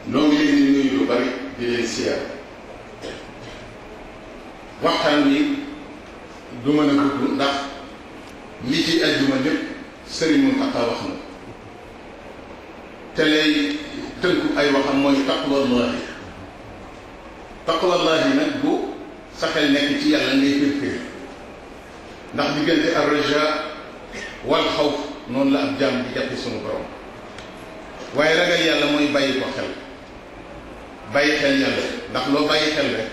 noo ngi leen di nuyu lu bari di leen siyaar waxtaan wi du mën a gudd ndax li ci àjjuma lépp Sëriñ Muntaxa wax na te lay tënku ay waxam mooy taqwallahi nag bu sa xel nekk ci yàlla ngay firfir ndax diggante ar-rajaa wal xawf noonu la ab jaam di jàppe sunu borom waaye ragal yàlla mooy bàyyi ko xel bàyyi xel yàlla ndax loo bàyyi xel rek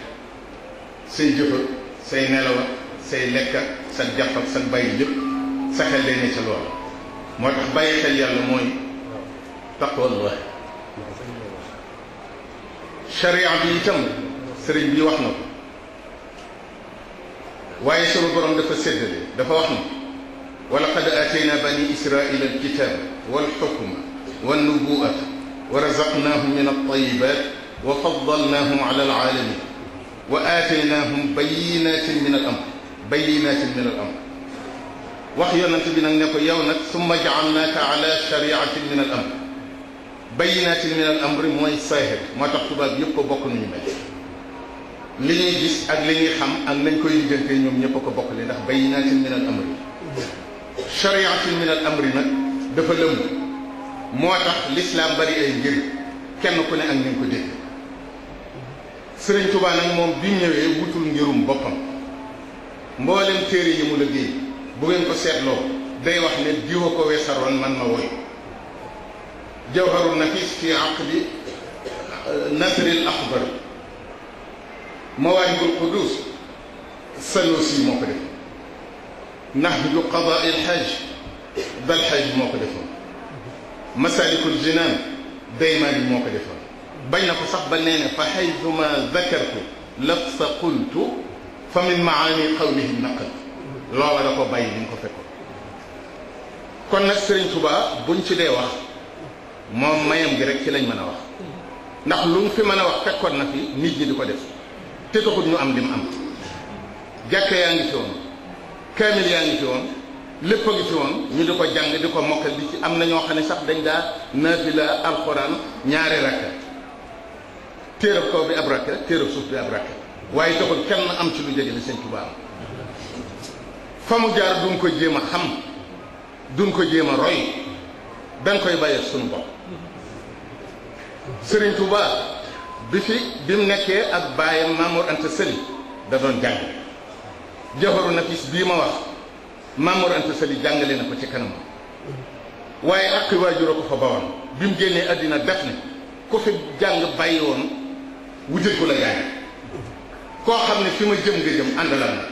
say jëfa say nelawa say lekka sa jàpp ak sa bàyyi lépp sa xel day ne ca loolu moo tax bàyyi xel yàlla mooy taqwallah sharia bi itam sëriñ bi wax na ko waaye sunu borom dafa séddale dafa wax na wa laqad aatayna bani israila alkitaba walxukma wannubuwata wa razaqnahum min altayibat wa faddalnahum ala alalamin wa aataynaahum bayinatin min al amr wax yonent bi nag ne ko yow nag summa jaalnaaka ala shariatin min al amr bayinatin min al amri mooy saahir moo tax tubaab yëpp ko bokk nañu mel li ñuy gis ak li ñuy xam ak nañ koy liggante ñoom ñëpp a ko bokk li ndax bayinatin min al amri shariatin min al amri nag dafa lëmb moo tax lislaam bari ay ngir kenn ku ne ak ni nga ko dégg Sëriñ Tuubaa nag moom bi mu ñëwee wutul ngirum boppam mboolem téere yi mu liggéey bu ngeen ko seetloo day wax ne diwa ko weesaroon man ma woy jawharu nafis fi aqdi nasril axbar mawaahibul qudus Sanusi moo ko def nahju qadaa il hajj dal hajj moo ko defoon masalikul jinaan Daymaani moo ko defoon bañ na ko sax ba nee ne fa haythuma dakartu lafsa qultu fa min maani qawlihi naqal loola da ko bàyyi ni nga ko fekkoon kon nag Sëriñ Tuubaa buñ ci dee wax moom mayam gi rek ci lañ mën a wax ndax lu mu fi mën a wax fekkoon na fi nit ñi di ko def te taxut ñu am lim am jàkka yaa ngi fi woon kaamil yaa ngi fi woon lépp a ngi fi woon ñu di ko jàng di ko mokkal di ci am na ñoo xam ne sax dañ daa naafila alxuraan ñaari rakka téerab kaw bi ab rakka téerab suuf bi ab rakka waaye taxul kenn am ci lu jege li Sëñ Tuubaa am fa mu jaar duñ ko jéem a xam duñ ko jéem a roy dañ koy bàyyee suñu bopp Sëriñ Tuubaa bi mu nekkee ak baayam Mamour Anta Sali da doon jàng Jawharu Nafis bii ma wax Mamour Anta Sali jàngale na ko ci kanam waaye ak waajur a ko fa bawoon bi mu génnee àddina def ne ku fi jàng bàyyi woon wutal ko la jàng koo xam ne fi ma jëm nga jëm àndalal na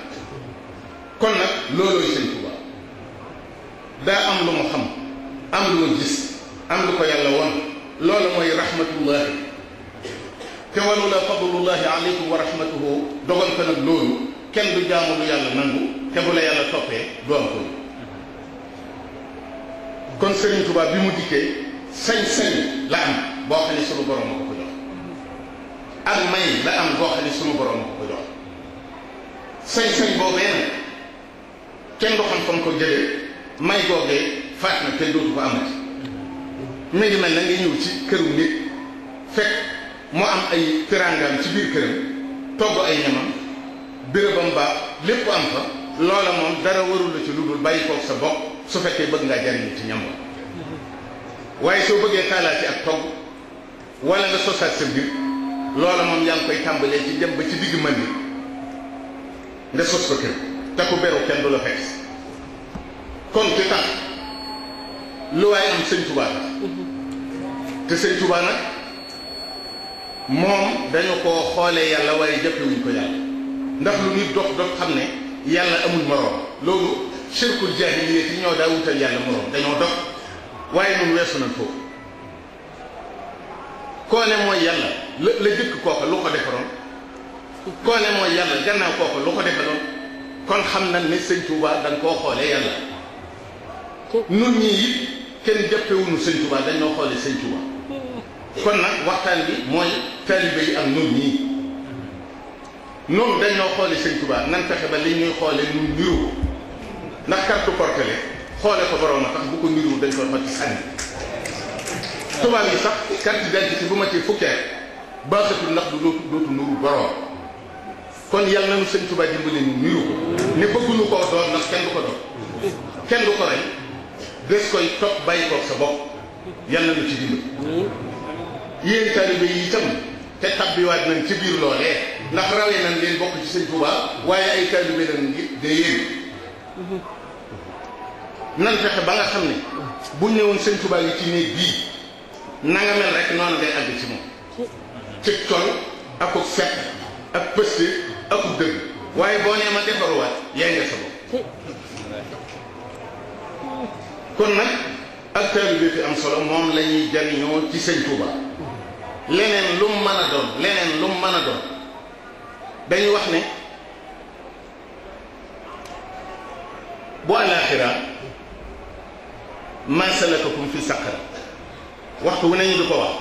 kon nag loolooy Sëñ Tuubaa daa am lu mu xam am lu mu gis am lu ko yàlla woon loolu mooy rahmatullahi te walula fadlullahi aleykum wa rahmatuhu dogal ko nag loolu kenn du jaamu lu yàlla nangu te bu la yàlla toppee du am ko kon Sëriñ Tuubaa bi mu dikkee sañ-sañ la am boo xam ne sunu borom moo ko jox ak may la am boo xam ne sunu borom moo ko jox sañ-sañ boobee nag kenn du xam fa mu ko jëlee may googee faat na te dootu ko amati mi ngi mel na nga ñëw ci këru nit fekk mu am ay teraangaam ci biir këram togg ay ñamam bérébam baax lépp am fa loola moom dara warul la ci lu dul bàyyi koog sa bopp su fekkee bëgg ngaa jariñu ci ñam waaye soo bëggee taalaati ak togg wala nga sosaat sa mbir loola moom yaa ngi koy tàmbalee ci dem ba ci digg mën bi nga sos ko kër te ku beru kenn du la fekk kon ci tax lu waaye am Sëñ Tuubaa te Sëñ Tuubaa nag moom dañu koo xoolee yàlla waaye jàppewuñ ko yàlla ndax lu nit dox dox xam ne yàlla amul moroom loolu shirkul jaahiliya yi ñoo daa wutal yàlla moroom dañoo dox waaye ñun weesu nañ foofu koo ne mooy yàlla la jëkk kooka lu ko defaroon koo ne mooy yàlla gannaaw kooka lu ko defaloon kon xam nañ ne Sëñ Tuubaa dañ koo xoolee yàlla nun ñii it kenn jàppewuñu Sëñ Tuubaa dañoo xoolee Sëñ Tuubaa kon nag waxtaan bi mooy taalibe yi ak nun ñii noonu dañoo xoole Sëñ Tuubaa nan fexe ba li ñuy xoole nun niru ndax carte portele xoole ko borom a tax bu ko niru dañ koy xotti sànni tubaab yi sax carte d'identité bu ma ci fukkee baaxatul ndax du dootu nuru borom kon yàlla nañu sëñ Tuubaa dimbali ñu niru ko ne bëgguñu koo doon ndax kenn du ko doon kenn du ko rey des koy topp bàyyi koog sa bopp yàlla nañu ci dimbali yéen taalibe yi itam te tabbiwaat nañ ci biir loolee ndax rawee nañ leen bokk ci sëñ Tuubaa waaye ay taalibe lañ ngir de yéen nan fexe ba nga xam ne bu ñëwoon sëñ Tuubaa yi ci néeg bii na nga mel rek noonu ngay àgg ci moom ci col akub fekk ak pëste akub dëgg waaye boo nee ma defaruwaat yaay nga sa bopp kon nag ak taalibe fi am solo moom la ñuy jariñoo ci sëñ Tuubaa leneen lu mu mën a doon leneen lu mu mën a doon dañu wax ne bu àllaaxira maa salakakum fi saqar waxtu wu nañu du ko wax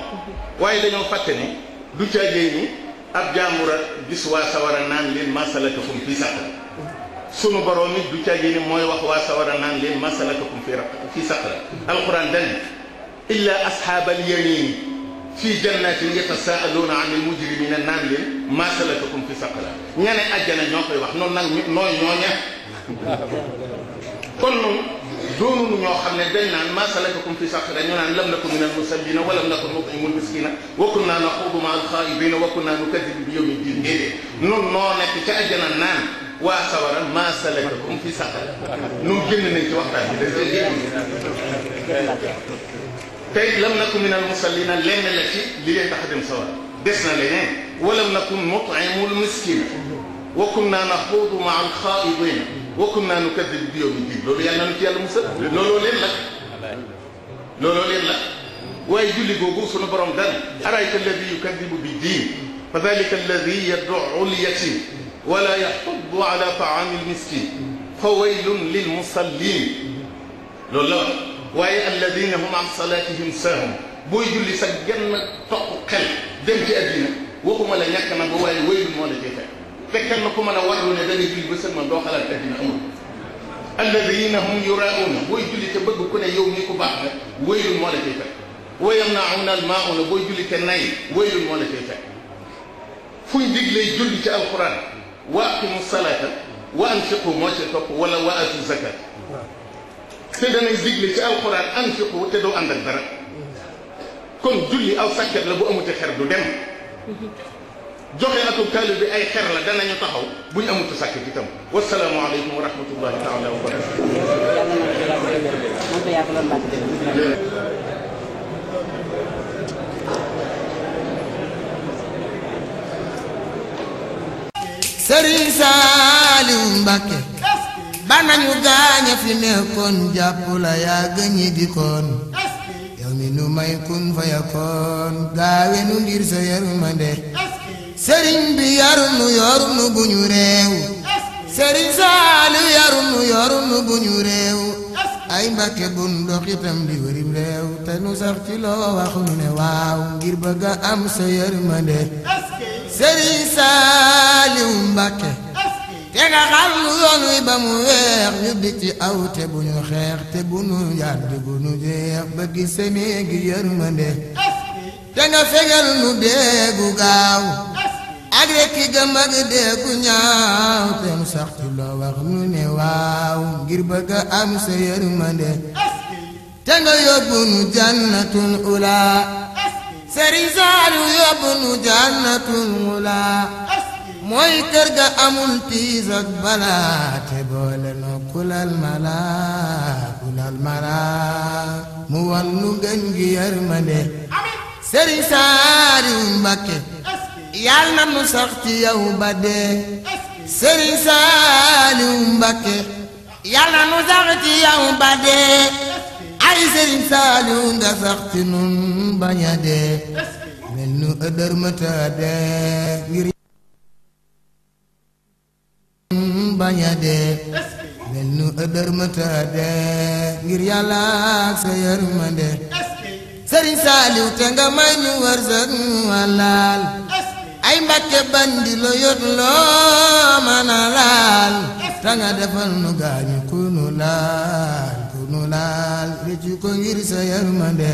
waaye dañoo fàtte ne du caagee ni ab jaambur a gis waa sawara naan leen maa salakakum fi saqar sunu borom it du caagee ni mooy wax waa sawara naan leen maa salakakum fi saqar alquran dani illa ashaabal yamin fii jannatin yatasaaluuna anil mujrimina naan leen maa salakakum fi saqar ñane àjjana ñoo koy wax noonu nag nooy ñooña kon noonu doonunu ñoo xam ne dañ naan maa salakakum fi saqar ñu naan lam naku minal musallina wa lam naku nut'imul miskina wa kunna naxuudu ma'al xaa'idiina wa kunna nukazzibu bi yawmi diin déedéet nun noo nekk ca àjjana naan waa sawara maa salakakum fi saqar nun génn nañ ci waxtaan bi dañ koy génn tey lam naku minal musallina lenn la ci li leen tax a dem sawara des na leneen wa lam naku nut'imul miskina wa kunna naxuudu ma'al xaa'idiina wa kunna nukazzibu bi yawmi diin loolu yàlla na ci yàlla musal looloo leen la waaye julli googu sunu borom dal arayta alladi yukazzibu bi diin fa dalika alladi yad'u al-yatim wa la yaxuddu ala ta'aami al-miskin fa waylun lil musallin loolu la waaye alladina hum an salatihim saahun booy julli sa genn toq xel dem ci addina waxuma la ñàkk na ba waaye waylun moo la cay fekk fekkal na ku mën a warlu ne da ngay julli ba sëlmal doo xalaat addina amul alladina hum yuraa'uuna booy julli te bëgg ku ne yow mi ku baax nga waylun moo la cay fekk wa yamna'uuna al-maa'uuna booy julli te nay waylun moo la cay fekk fuñ diglee julli ci alquran wa aqimu salaata wa anfiqu moo ci topp wala wa atu zakat te danañ digle ci alquran anfiqu te doo ànd ak dara kon julli aw sàkket la bu amute xer du dem joxe atum taalib bi ay xer la danañu taxaw bu ñu amutu sàkket itam wasalaamu aleykum wa rahmatullahi taala wa barakatuh. Sëriñ Saaliw Mbàkke ba nañu gaaña fi nekkoon jàpp la yaa gëñi di koon yow mi nu may kun fa yakoon gaawe nu ngir sa yërmande sëriñ bi yarunu yorunu bu ñu réew sëriñ Saaliw yarunu yorunu bu ñu réew ay Mbàkke bun doxitam di wërim réew te nu sax ci loo wax nu ne waaw ngir bëgga am sa yërmande sëriñ Saaliw Mbàkke te nga xam nu yoon wi ba mu weex ñu di ci aw te bu ñu xeex te bu nu yàdd bu nu jeex ba gis sa néegi yërmande te nga fegal nu deegu gaaw ak rekki gëm ak deegu ñaaw te mu sax ci loo wax nu ne waaw ngir bëgg a am sa yërmande te nga yóbbu nu jannatul ula sëriñ Saaliw yóbbu nu jannatul ula mooy kër ga amul tiis ak balaa te boole noo kulal mala mu wan nu gën gi yërmande sëriñ Saaliw Mbàkke yal na nu sax ci yow ba dee sëriñ Saaliw Mbàkke yal na nu sax ci yow ba dee ay sëriñ Saaliw nga sax ci nun bañ a dee mel nu ëdër mëta dee ngir bañ a dee mel nu ëdër mëta dee ngir yàlla ak sa yërmande sëriñ Saaliw te nga may ñu wërsëg walaal ay Mbàkke bandi lo yot loo mën a laal te nga defal nu gaañu ku nu laal réccu ko ngir sa yërmande